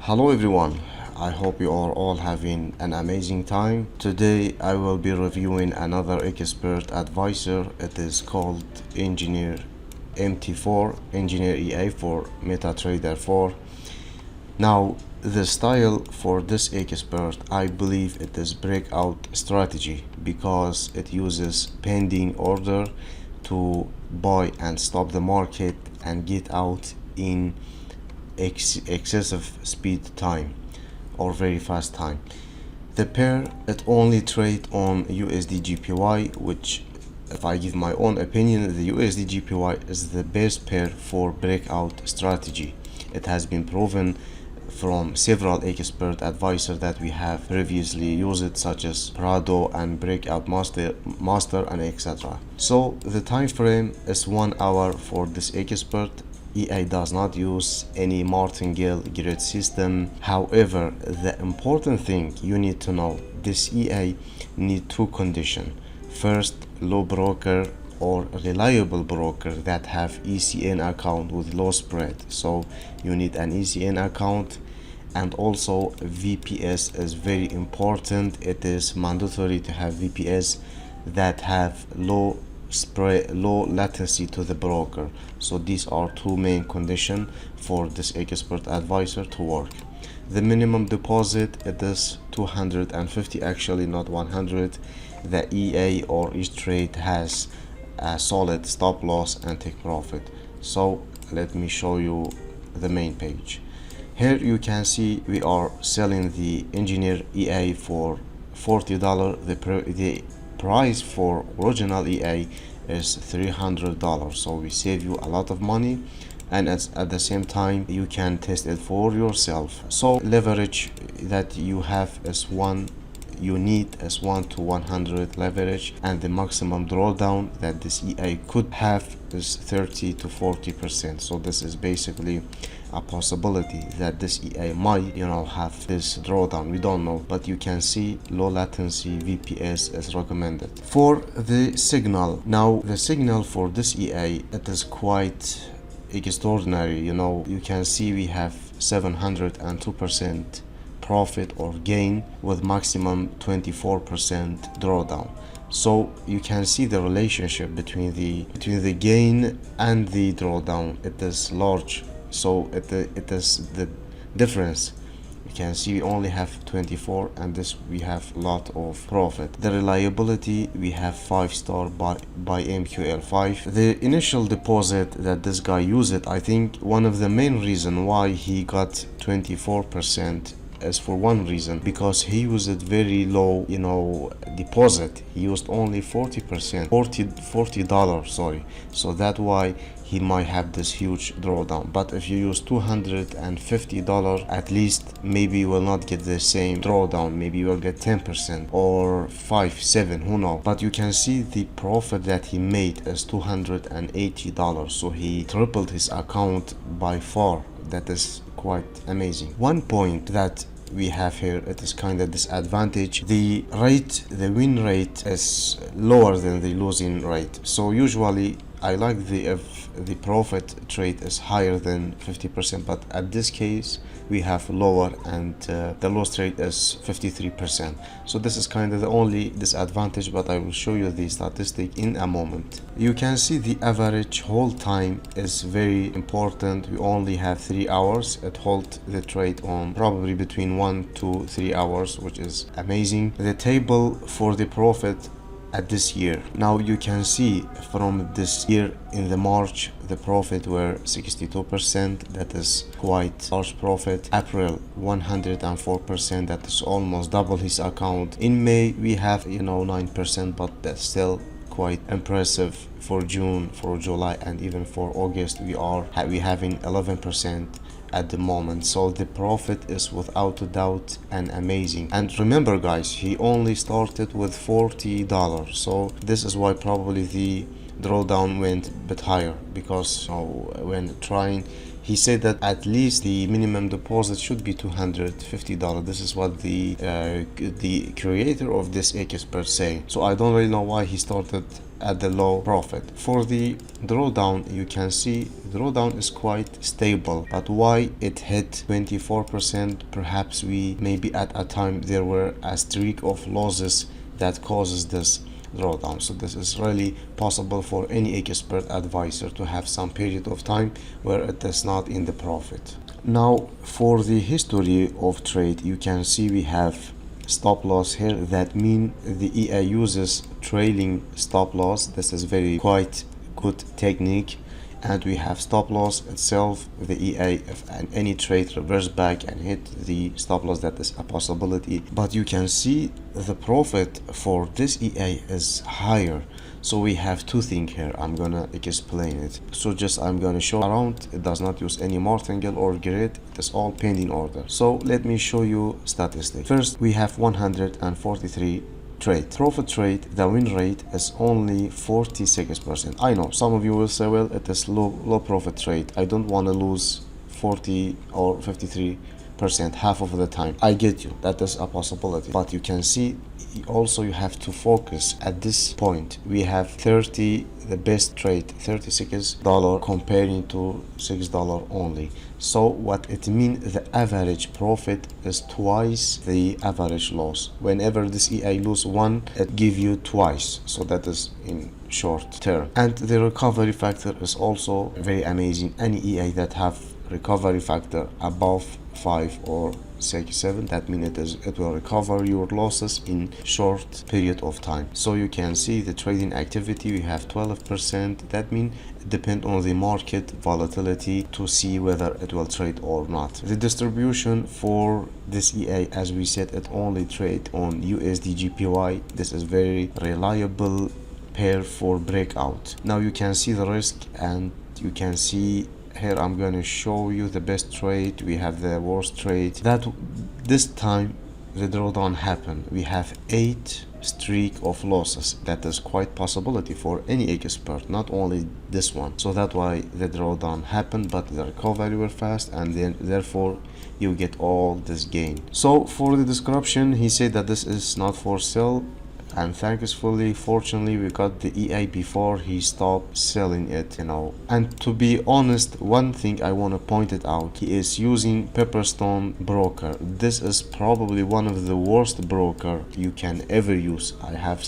Hello everyone, I hope you are all having an amazing time. Today I will be reviewing another expert advisor. It is called Engineer Mt4, Engineer EA for MetaTrader 4. Now the style for this expert, I believe it is breakout strategy because it uses pending order to buy and stop the market and get out in excessive speed time or very fast time. The pair, it only trade on USD GPY, which if I give my own opinion, the USD GPY is the best pair for breakout strategy. It has been proven from several expert advisors that we have previously used, such as Prado and Breakout Master and etc. So the time frame is 1 hour for this expert. EA does not use any martingale grid system. However, the important thing you need to know, this EA need two conditions. First, low broker or reliable broker that have ECN account with low spread. So you need an ECN account, and also VPS is very important. It is mandatory to have VPS that have low latency to the broker. So these are two main conditions for this expert advisor to work. The minimum deposit, it is 250, actually not 100. The EA or each trade has a solid stop loss and take profit. So let me show you the main page. Here you can see we are selling the Engineer EA for $40. The price for original EA is $300, so we save you a lot of money, and at the same time you can test it for yourself. So leverage that you have is you need is 1 to 100 leverage, and the maximum drawdown that this EA could have is 30 to 40%. So this is basically a possibility that this EA might have this drawdown. We don't know, but you can see low latency VPS is recommended. For the signal, now the signal for this EA, it is quite extraordinary. You can see we have 702% profit or gain with maximum 24% drawdown. So you can see the relationship between the gain and the drawdown. It is large, so it is the difference. You can see we only have 24, and this we have a lot of profit. The reliability, we have 5-star by MQL5. The initial deposit that this guy used, I think one of the main reason why he got 24% is for one reason, because he used very low deposit. He used only $40, sorry. So that's why he might have this huge drawdown. But if you use $250, at least maybe you will not get the same drawdown. Maybe you will get 10% or 5-7, who knows. But you can see the profit that he made is $280. So he tripled his account by far. That is quite amazing. One point that we have here, it is kind of disadvantage. The win rate is lower than the losing rate. So usually I like if the profit trade is higher than 50%, but at this case we have lower, and the loss rate is 53%. So this is kind of the only disadvantage, but I will show you the statistic in a moment. You can see the average hold time is very important. We only have 3 hours. It hold the trade on probably between 1 to 3 hours, which is amazing. The table for the profit at this year, now you can see from this year in the March the profit were 62%. That is quite large profit. April 104%, that is almost double his account. In May we have 9%, but that's still quite impressive. For June, for July, and even for August we having 11% at the moment. So the profit is without a doubt and amazing. And remember guys, he only started with $40, so this is why probably the drawdown went a bit higher, because when trying, he said that at least the minimum deposit should be $250. This is what the creator of this expert say. So I don't really know why he started at the low profit. For the drawdown, you can see drawdown is quite stable, but why it hit 24%? Perhaps we maybe at a time there were a streak of losses that causes this drawdown. So this is really possible for any expert advisor to have some period of time where it is not in the profit. Now for the history of trade, you can see we have stop loss here. That mean the EA uses trailing stop loss. This is very quite good technique. And we have stop loss itself, the EA, if any trade reverse back and hit the stop loss, that is a possibility. But you can see the profit for this EA is higher. So we have two things here. I'm gonna explain it. So just I'm gonna show around. It does not use any martingale or grid. It is all pending order. So let me show you statistics. First, we have 143 trade. Profit trade, the win rate is only 46%. I know some of you will say, well, it is low profit trade. I don't want to lose 40 or 53% half of the time. I get you, that is a possibility, but you can see also you have to focus at this point. We have 30, the best trade, $36 comparing to $6 only. So what it means, the average profit is twice the average loss. Whenever this EA lose one, it give you twice. So that is in short term. And the recovery factor is also very amazing. Any EA that have recovery factor above 5 or 7, that means it will recover your losses in short period of time. So you can see the trading activity, we have 12%. That means it depends on the market volatility to see whether it will trade or not. The distribution for this EA, as we said, it only trade on USD GPY. This is very reliable pair for breakout. Now you can see the risk, and you can see here I'm going to show you the best trade. We have the worst trade. That this time the drawdown happened. We have 8 streak of losses. That is quite possibility for any expert, not only this one. So that's why the drawdown happened, but the recovery were fast, and then therefore you get all this gain. So for the description, he said that this is not for sale, and thankfully, fortunately, we got the EA before he stopped selling it, you know. And to be honest, one thing I want to point it out, he is using Pepperstone broker. This is probably one of the worst broker you can ever use. I have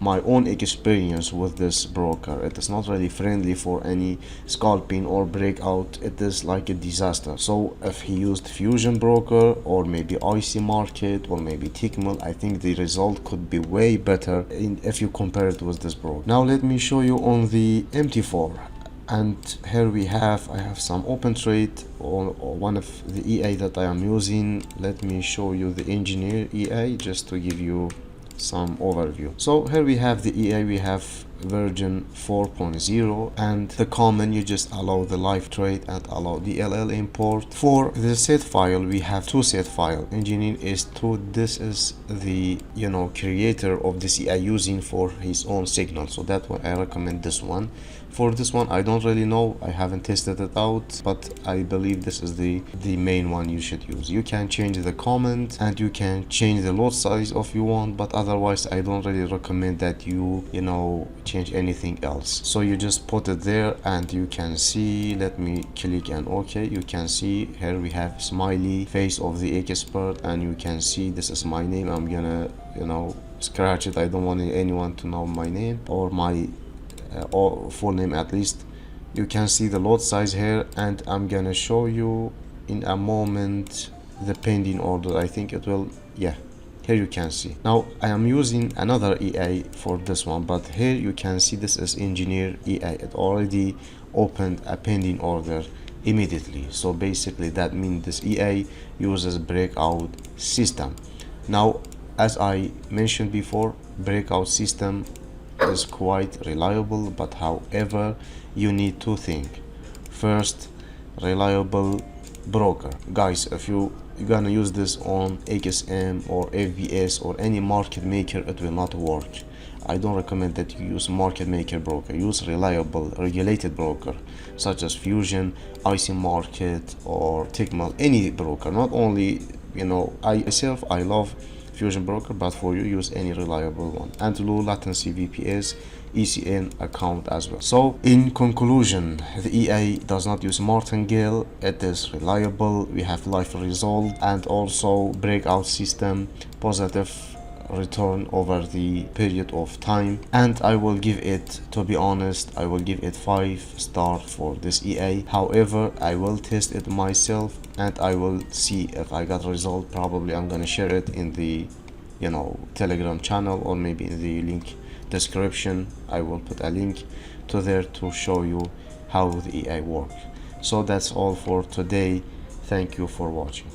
my own experience with this broker. It is not really friendly for any scalping or breakout. It is like a disaster. So if he used Fusion broker or maybe IC market or maybe Tickmill, I think the result could be way better if you compare it with this broker. Now let me show you on the Mt4, and here I have some open trade on one of the EA that I am using. Let me show you the engineer EA just to give you some overview. So here we have the EA, we have version 4.0, and the common, you just allow the live trade and allow DLL import. For the set file, we have 2 set file. Engineer is 2. This is the creator of this EA using for his own signal, so that's why I recommend this one. For this one, I don't really know, I haven't tested it out, but I believe this is the main one you should use. You can change the comment and you can change the lot size if you want, but otherwise I don't really recommend that you change anything else. So you just put it there, and you can see, let me click and OK. You can see here we have smiley face of the expert, and you can see this is my name. I'm gonna scratch it. I don't want anyone to know my name or my or full name at least. You can see the lot size here, and I'm gonna show you in a moment the pending order. I think it will, yeah, here you can see. Now I am using another EA for this one, but here you can see this is engineer EA. It already opened a pending order immediately. So basically that means this EA uses breakout system. Now as I mentioned before, breakout system is quite reliable, but however you need 2 things. First, reliable broker. Guys, if you're gonna use this on XM or FBS or any market maker, it will not work. I don't recommend that you use market maker broker. Use reliable regulated broker such as Fusion, IC Market, or Tickmill. Any broker, not only I love Fusion broker, but for you, use any reliable one. And low latency VPS, ECN account as well. So in conclusion, the EA does not use martingale. It is reliable. We have live result and also breakout system, positive return over the period of time, and I will give it, to be honest, I will give it 5 stars for this EA. However, I will test it myself and I will see if I got result. Probably I'm gonna share it in the Telegram channel, or maybe in the link description I will put a link to there to show you how the EA works. So that's all for today. Thank you for watching.